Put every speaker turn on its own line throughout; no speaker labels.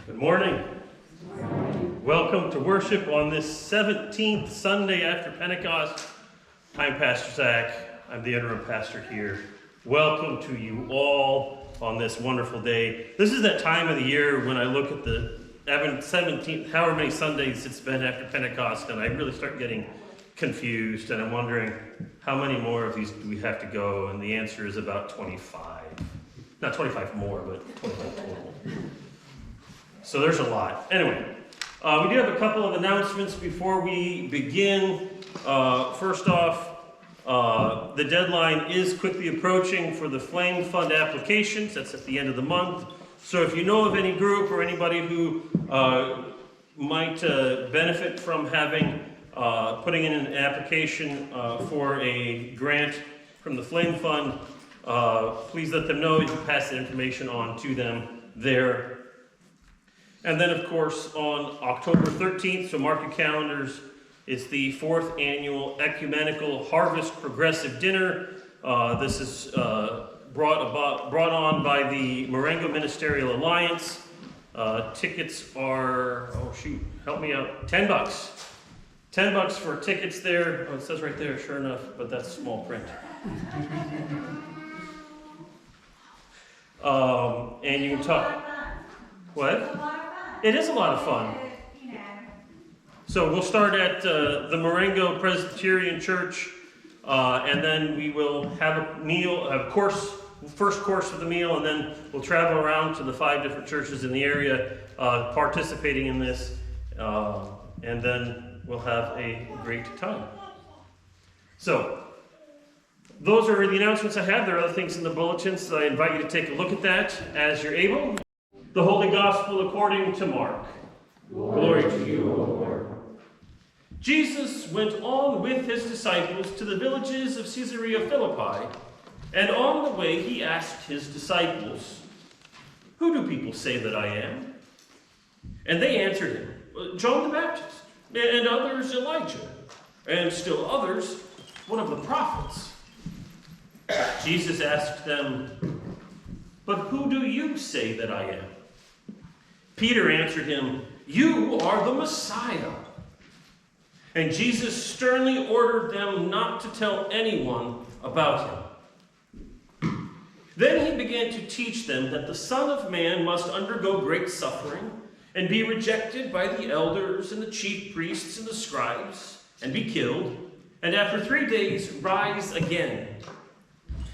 Good morning. Welcome to worship on this 17th Sunday after Pentecost. I'm Pastor Zach. I'm the interim pastor here. Welcome to you all on this wonderful day. This is that time of the year when I look at the 17th, however many Sundays it's been after Pentecost, and I really start getting confused, and I'm wondering how many more of these do we have to go, and the answer is about 25. Not 25 more, but 25 total. So there's a lot. Anyway, we do have a couple of announcements before we begin. First off, the deadline is quickly approaching for the Flame Fund applications. That's at the end of the month. So if you know of any group or anybody who might benefit from having putting in an application for a grant from the Flame Fund, please let them know. You can pass that information on to them there. And then, of course, on October 13th, so mark your calendars, is the 4th Annual Ecumenical Harvest Progressive Dinner. This is brought on by the Marengo Ministerial Alliance. Tickets are, help me out, $10. $10 for tickets there. Oh, it says right there, sure enough, but that's small print. And you can talk. What? It is a lot of fun. So we'll start at the Marengo Presbyterian Church, and then we will have a meal, first course of the meal, and then we'll travel around to the 5 different churches in the area participating in this, and then we'll have a great time. So those are the announcements I have. There are other things in the bulletins, so I invite you to take a look at that as you're able. The Holy Gospel according to Mark. Glory to you, O Lord. Jesus went on with his disciples to the villages of Caesarea Philippi, and on the way he asked his disciples, "Who do people say that I am?" And they answered him, "John the Baptist, and others Elijah, and still others one of the prophets." Jesus asked them, "But who do you say that I am?" Peter answered him, "You are the Messiah." And Jesus sternly ordered them not to tell anyone about him. Then he began to teach them that the Son of Man must undergo great suffering and be rejected by the elders and the chief priests and the scribes and be killed, and after 3 days rise again.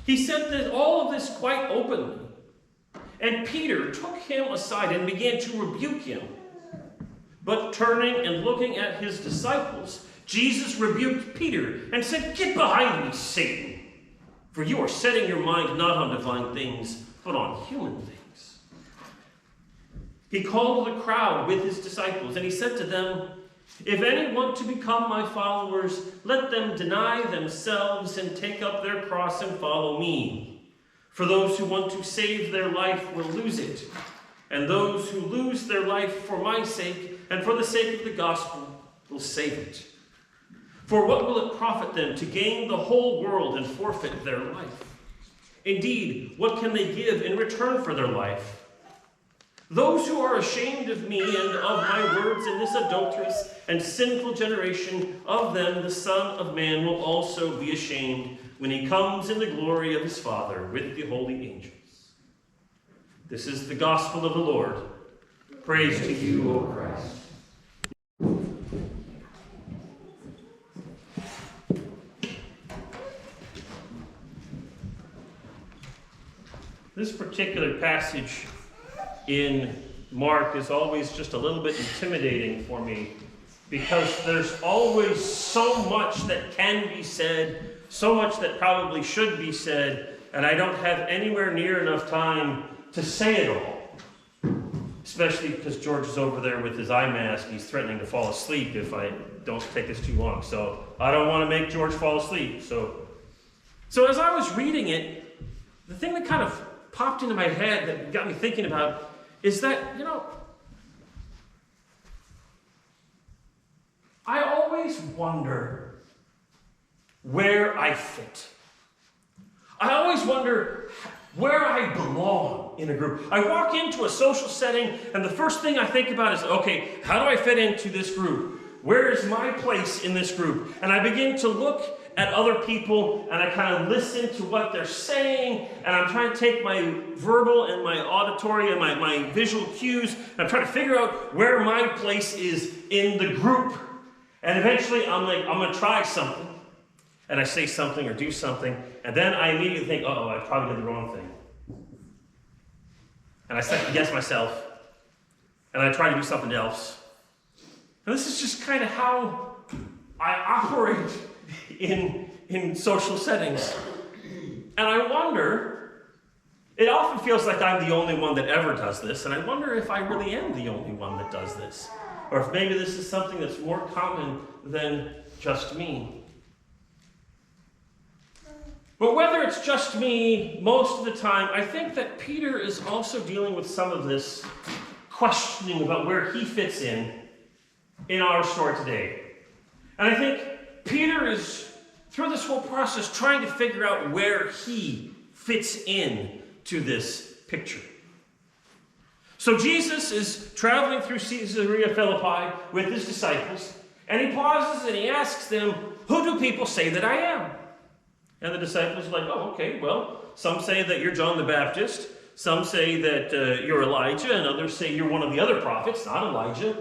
He said that all of this quite openly. And Peter took him aside and began to rebuke him. But turning and looking at his disciples, Jesus rebuked Peter and said, "Get behind me, Satan, for you are setting your mind not on divine things, but on human things." He called the crowd with his disciples, and he said to them, "If any want to become my followers, let them deny themselves and take up their cross and follow me. For those who want to save their life will lose it, and those who lose their life for my sake and for the sake of the gospel will save it. For what will it profit them to gain the whole world and forfeit their life? Indeed, what can they give in return for their life? Those who are ashamed of me and of my words in this adulterous and sinful generation, of them the Son of Man will also be ashamed when he comes in the glory of his Father with the holy angels." This is the gospel of the Lord. Praise to you, O Christ. This particular passage in Mark is always just a little bit intimidating for me, because there's always so much that can be said, so much that probably should be said, and I don't have anywhere near enough time to say it all. Especially because George is over there with his eye mask. He's threatening to fall asleep if I don't take this too long. So I don't want to make George fall asleep. So as I was reading it, the thing that kind of popped into my head that got me thinking about is that, I always wonder where I fit. I always wonder where I belong in a group. I walk into a social setting, and the first thing I think about is, okay, how do I fit into this group? Where is my place in this group? And I begin to look at other people, and I kind of listen to what they're saying, and I'm trying to take my verbal and my auditory and my visual cues, and I'm trying to figure out where my place is in the group. And eventually, I'm like, I'm going to try something. And I say something or do something, and then I immediately think, oh, I probably did the wrong thing. And I second guess myself, and I try to do something else. And this is just kind of how I operate in social settings. And I wonder, it often feels like I'm the only one that ever does this, and I wonder if I really am the only one that does this. Or if maybe this is something that's more common than just me. But whether it's just me, most of the time, I think that Peter is also dealing with some of this questioning about where he fits in our story today. And I think Peter is, through this whole process, trying to figure out where he fits in to this picture. So Jesus is traveling through Caesarea Philippi with his disciples, and he pauses and he asks them, who do people say that I am? And the disciples are like, oh, okay, well, some say that you're John the Baptist, some say that you're Elijah, and others say you're one of the other prophets, not Elijah.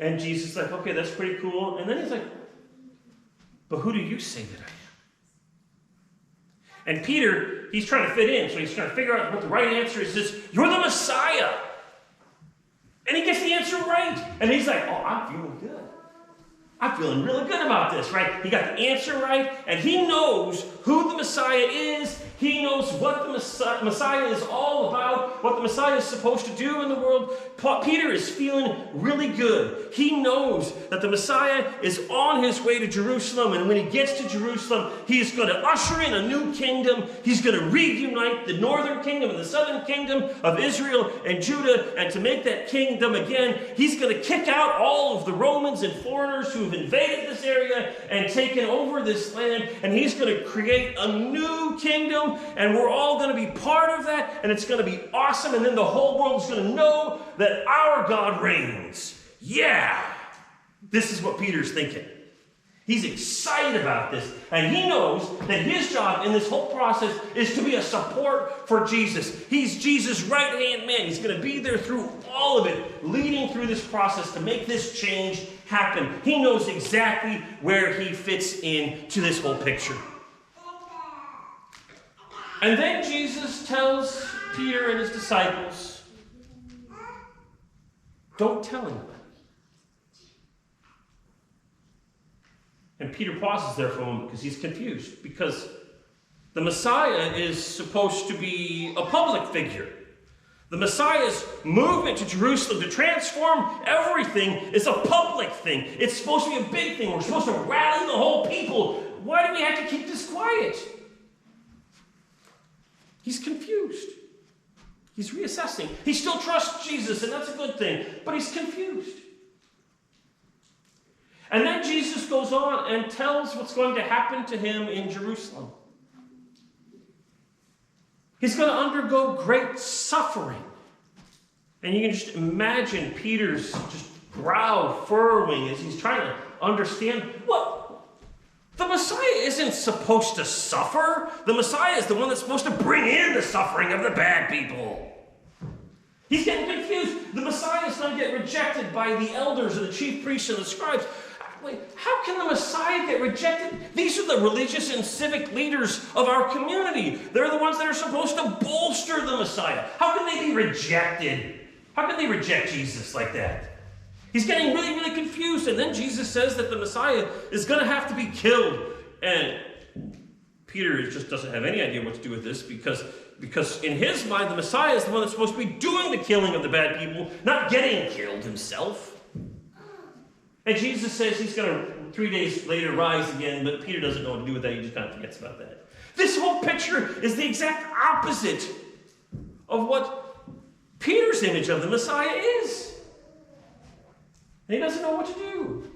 And Jesus is like, okay, that's pretty cool. And then he's like, but who do you say that I am? And Peter, he's trying to fit in, so he's trying to figure out what the right answer is. You're the Messiah. And he gets the answer right. And he's like, oh, I'm feeling good. I'm feeling really good about this, right? He got the answer right, and he knows who the Messiah is. He knows what the Messiah is all about, what the Messiah is supposed to do in the world. Peter is feeling really good. He knows that the Messiah is on his way to Jerusalem, and when he gets to Jerusalem, he's going to usher in a new kingdom. He's going to reunite the northern kingdom and the southern kingdom of Israel and Judah, and to make that kingdom again, he's going to kick out all of the Romans and foreigners who have invaded this area and taken over this land, and he's going to create a new kingdom. And we're all going to be part of that, and it's going to be awesome, and then the whole world is going to know that our God reigns. Yeah! This is what Peter's thinking. He's excited about this, and he knows that his job in this whole process is to be a support for Jesus. He's Jesus' right-hand man. He's going to be there through all of it, leading through this process to make this change happen. He knows exactly where he fits in to this whole picture. And then Jesus tells Peter and his disciples, don't tell anybody. And Peter pauses there for a moment because he's confused, because the Messiah is supposed to be a public figure. The Messiah's movement to Jerusalem to transform everything is a public thing. It's supposed to be a big thing. We're supposed to rally the whole people. Why do we have to keep this quiet? He's confused. He's reassessing. He still trusts Jesus, and that's a good thing, but he's confused. And then Jesus goes on and tells what's going to happen to him in Jerusalem. He's going to undergo great suffering. And you can just imagine Peter's just brow furrowing as he's trying to understand what. The Messiah isn't supposed to suffer. The Messiah is the one that's supposed to bring in the suffering of the bad people. He's getting confused. The Messiah is going to get rejected by the elders and the chief priests and the scribes. Wait, how can the Messiah get rejected? These are the religious and civic leaders of our community. They're the ones that are supposed to bolster the Messiah. How can they be rejected? How can they reject Jesus like that? He's getting really, really confused. And then Jesus says that the Messiah is going to have to be killed. And Peter just doesn't have any idea what to do with this because in his mind, the Messiah is the one that's supposed to be doing the killing of the bad people, not getting killed himself. And Jesus says he's going to 3 days later rise again, but Peter doesn't know what to do with that. He just kind of forgets about that. This whole picture is the exact opposite of what Peter's image of the Messiah is. And he doesn't know what to do.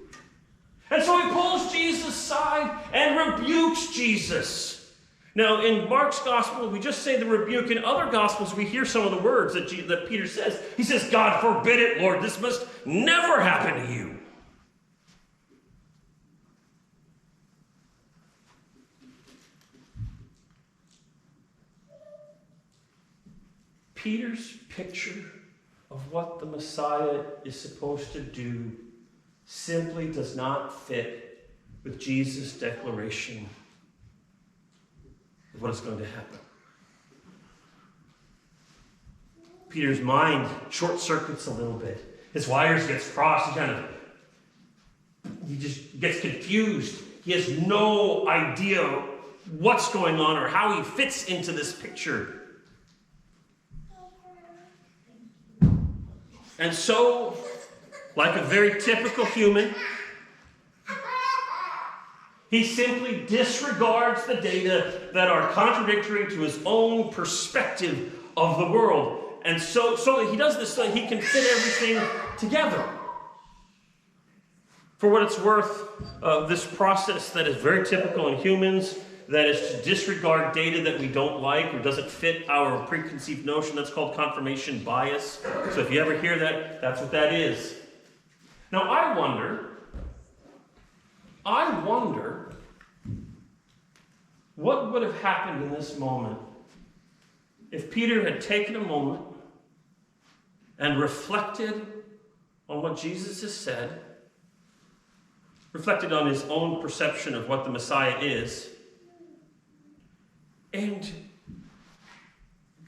And so he pulls Jesus aside and rebukes Jesus. Now, in Mark's gospel, we just say the rebuke. In other gospels, we hear some of the words that Peter says. He says, God forbid it, Lord. This must never happen to you. Peter's picture of what the Messiah is supposed to do simply does not fit with Jesus' declaration of what is going to happen. Peter's mind short circuits a little bit. His wires gets crossed. He just gets confused. He has no idea what's going on or how he fits into this picture. And so, like a very typical human, he simply disregards the data that are contradictory to his own perspective of the world. And so he does this so that he can fit everything together. For what it's worth, this process that is very typical in humans, that is to disregard data that we don't like or doesn't fit our preconceived notion, that's called confirmation bias. So if you ever hear that, that's what that is. Now I wonder what would have happened in this moment if Peter had taken a moment and reflected on what Jesus has said, reflected on his own perception of what the Messiah is, and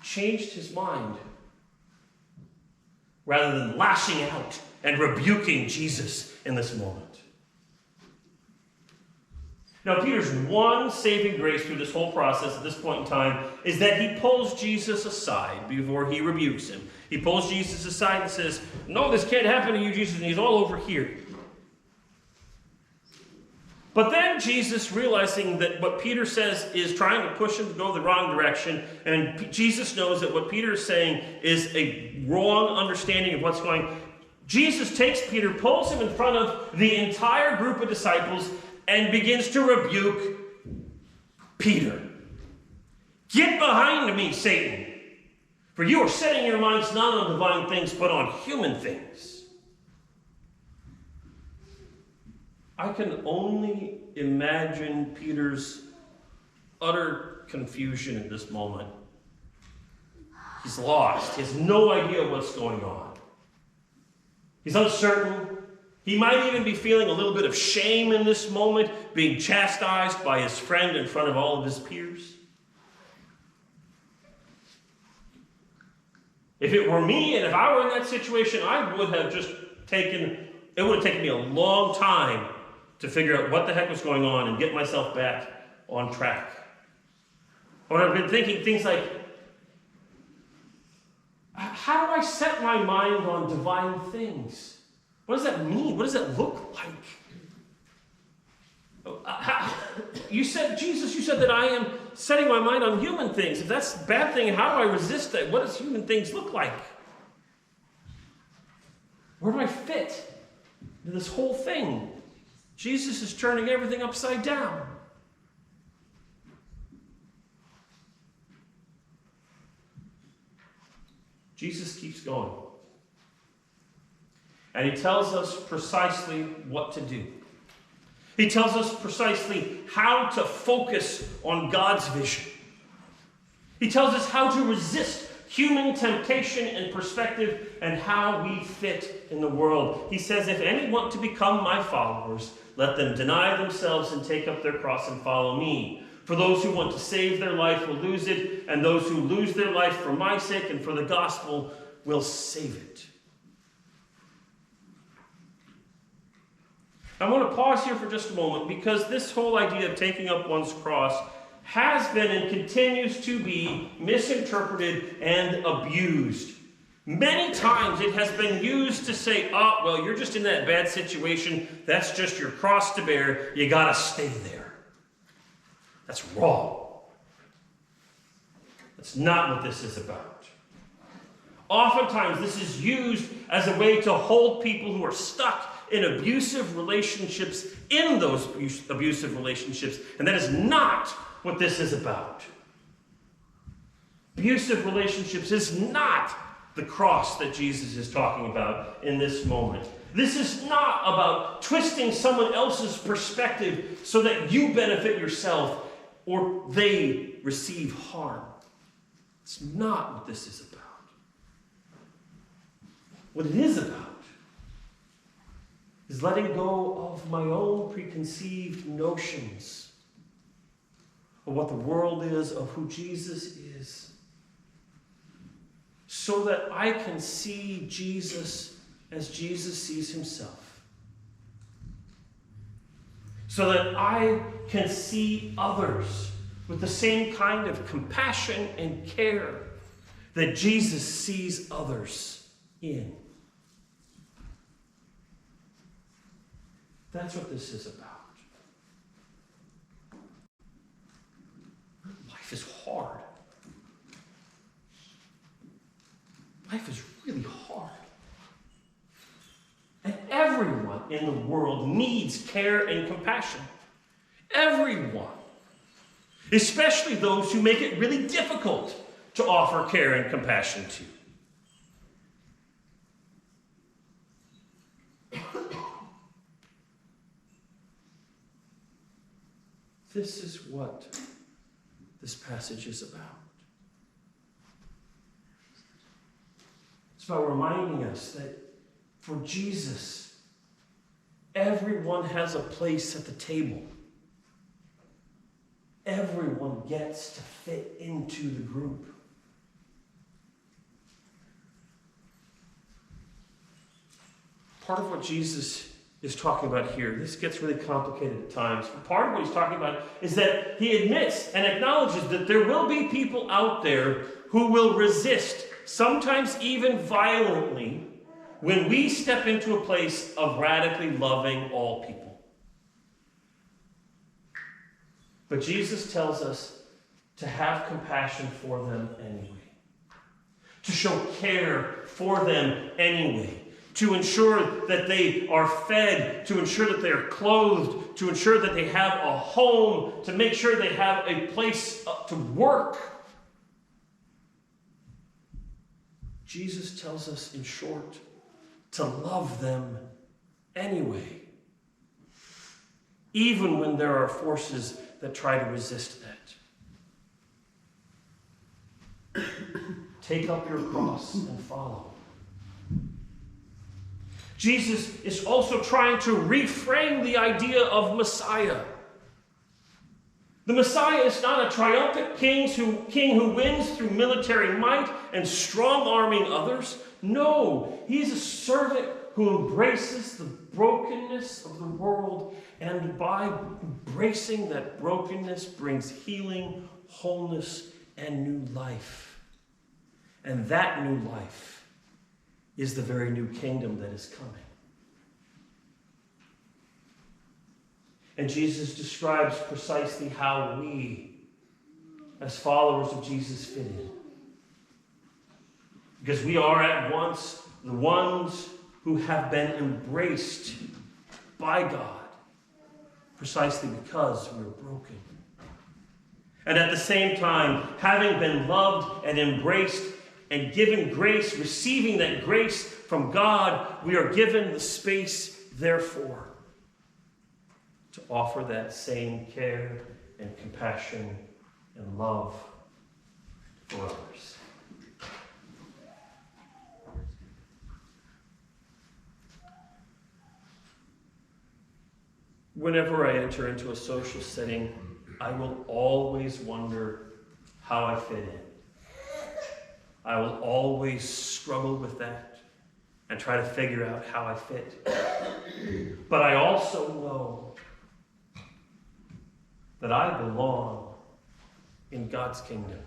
changed his mind rather than lashing out and rebuking Jesus in this moment. Now, Peter's one saving grace through this whole process at this point in time is that he pulls Jesus aside before he rebukes him. He pulls Jesus aside and says, no, this can't happen to you, Jesus, and he's all over here. But then Jesus, realizing that what Peter says is trying to push him to go the wrong direction, and Jesus knows that what Peter is saying is a wrong understanding of what's going on, Jesus takes Peter, pulls him in front of the entire group of disciples, and begins to rebuke Peter. Get behind me, Satan, for you are setting your minds not on divine things, but on human things. I can only imagine Peter's utter confusion at this moment. He's lost. He has no idea what's going on. He's uncertain. He might even be feeling a little bit of shame in this moment, being chastised by his friend in front of all of his peers. If it were me and if I were in that situation, it would have taken me a long time to figure out what the heck was going on and get myself back on track. I would have been thinking things like, how do I set my mind on divine things? What does that mean? What does that look like? Jesus, you said that I am setting my mind on human things. If that's a bad thing, how do I resist that? What does human things look like? Where do I fit into this whole thing? Jesus is turning everything upside down. Jesus keeps going. And he tells us precisely what to do. He tells us precisely how to focus on God's vision. He tells us how to resist human temptation and perspective and how we fit in the world. He says, if any want to become my followers, let them deny themselves and take up their cross and follow me. For those who want to save their life will lose it, and those who lose their life for my sake and for the gospel will save it. I want to pause here for just a moment because this whole idea of taking up one's cross has been and continues to be misinterpreted and abused. Many times it has been used to say, oh, well, you're just in that bad situation. That's just your cross to bear. You got to stay there. That's wrong. That's not what this is about. Oftentimes this is used as a way to hold people who are stuck in abusive relationships in those abusive relationships. And that is not what this is about. Abusive relationships is not the cross that Jesus is talking about in this moment. This is not about twisting someone else's perspective so that you benefit yourself or they receive harm. It's not what this is about. What it is about is letting go of my own preconceived notions of what the world is, of who Jesus is, so that I can see Jesus as Jesus sees himself. So that I can see others with the same kind of compassion and care that Jesus sees others in. That's what this is about. Life is hard. Life is really hard. And everyone in the world needs care and compassion. Everyone. Especially those who make it really difficult to offer care and compassion to. This is what this passage is about. It's about reminding us that for Jesus, everyone has a place at the table. Everyone gets to fit into the group. Part of what Jesus is talking about here, this gets really complicated at times. Part of what he's talking about is that he admits and acknowledges that there will be people out there who will resist, sometimes even violently, when we step into a place of radically loving all people. But Jesus tells us to have compassion for them anyway, to show care for them anyway, to ensure that they are fed, to ensure that they are clothed, to ensure that they have a home, to make sure they have a place to work. Jesus tells us, in short, to love them anyway, even when there are forces that try to resist that. Take up your cross and follow. Jesus is also trying to reframe the idea of Messiah. The Messiah is not a triumphant king who wins through military might and strong-arming others. No, he is a servant who embraces the brokenness of the world, and by embracing that brokenness brings healing, wholeness, and new life. And that new life is the very new kingdom that is coming. And Jesus describes precisely how we, as followers of Jesus, fit in. Because we are at once the ones who have been embraced by God, precisely because we are broken. And at the same time, having been loved and embraced and given grace, receiving that grace from God, we are given the space, therefore, to offer that same care and compassion and love for others. Whenever I enter into a social setting, I will always wonder how I fit in. I will always struggle with that and try to figure out how I fit. But I also know that I belong in God's kingdom.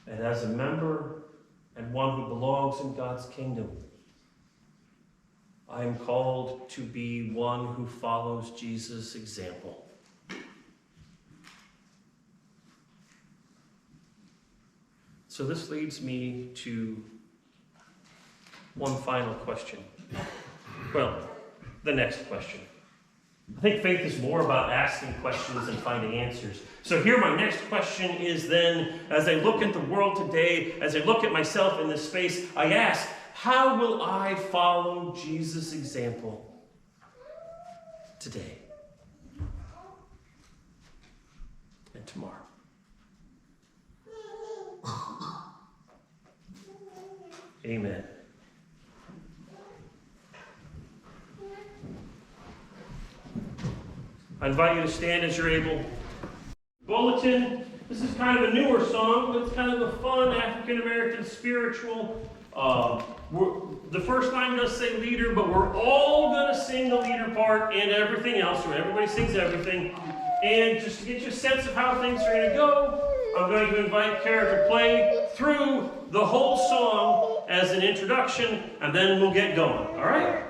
And as a member and one who belongs in God's kingdom, I am called to be one who follows Jesus' example. So this leads me to one final question. Well, the next question. I think faith is more about asking questions and finding answers. So here my next question is then, as I look at the world today, as I look at myself in this space, I ask, how will I follow Jesus' example today and tomorrow? Amen. I invite you to stand as you're able. Bulletin. This is kind of a newer song, but it's kind of a fun African-American spiritual. The first line does say leader, but we're all going to sing the leader part and everything else, so everybody sings everything. And just to get you a sense of how things are going to go, I'm going to invite Kara to play through the whole song as an introduction, and then we'll get going. All right?